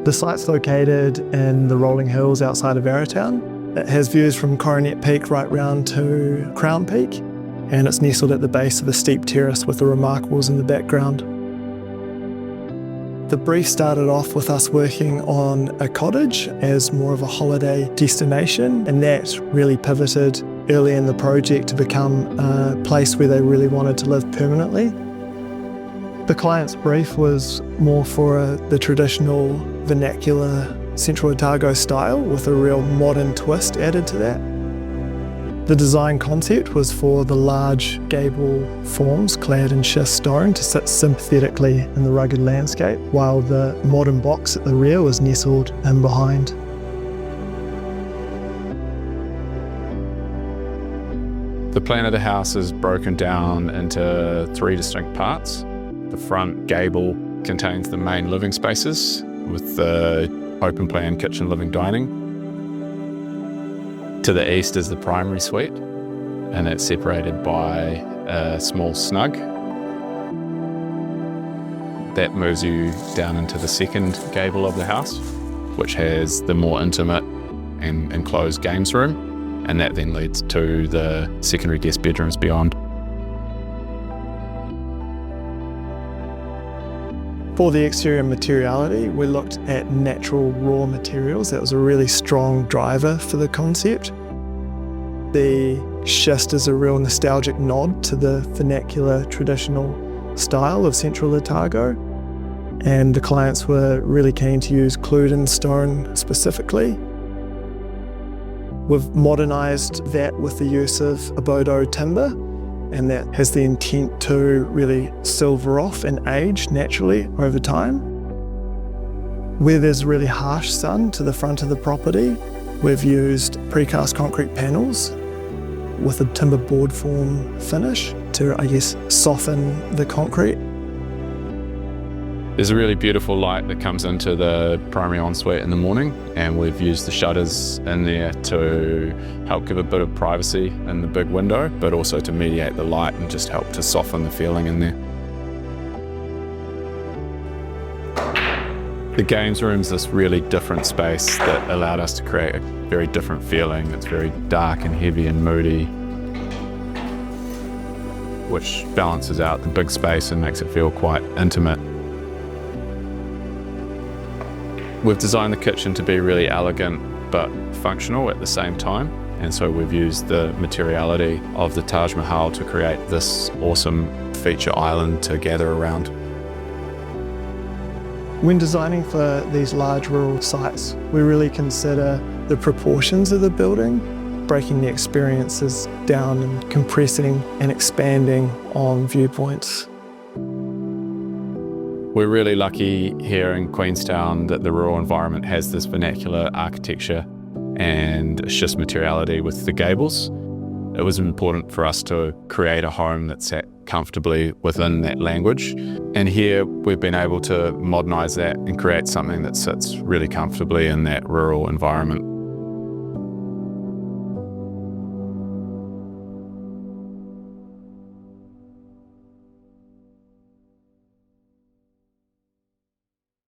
The site's located in the rolling hills outside of Arrowtown. It has views from Coronet Peak right round to Crown Peak, and it's nestled at the base of a steep terrace with the Remarkables in the background. The brief started off with us working on a cottage as more of a holiday destination, and that really pivoted early in the project to become a place where they really wanted to live permanently. The client's brief was more for the traditional vernacular Central Otago style with a real modern twist added to that. The design concept was for the large gable forms clad in schist stone to sit sympathetically in the rugged landscape, while the modern box at the rear was nestled in behind. The plan of the house is broken down into 3 distinct parts. The front gable contains the main living spaces with the open plan kitchen, living, dining. To the east is the primary suite, and it's separated by a small snug. That moves you down into the second gable of the house, which has the more intimate and enclosed games room, and that then leads to the secondary guest bedrooms beyond. For the exterior materiality, we looked at natural raw materials. That was a really strong driver for the concept. The schist is a real nostalgic nod to the vernacular traditional style of Central Otago, and the clients were really keen to use Cluden stone specifically. We've modernised that with the use of Abodo timber, and that has the intent to really silver off and age naturally over time. Where there's really harsh sun to the front of the property, we've used precast concrete panels with a timber board form finish to, soften the concrete. There's a really beautiful light that comes into the primary ensuite in the morning, and we've used the shutters in there to help give a bit of privacy in the big window, but also to mediate the light and just help to soften the feeling in there. The games room's this really different space that allowed us to create a very different feeling. It's very dark and heavy and moody, which balances out the big space and makes it feel quite intimate. We've designed the kitchen to be really elegant but functional at the same time, and so we've used the materiality of the Taj Mahal to create this awesome feature island to gather around. When designing for these large rural sites, we really consider the proportions of the building, breaking the experiences down and compressing and expanding on viewpoints. We're really lucky here in Queenstown that the rural environment has this vernacular architecture and schist materiality with the gables. It was important for us to create a home that sat comfortably within that language. And here we've been able to modernise that and create something that sits really comfortably in that rural environment.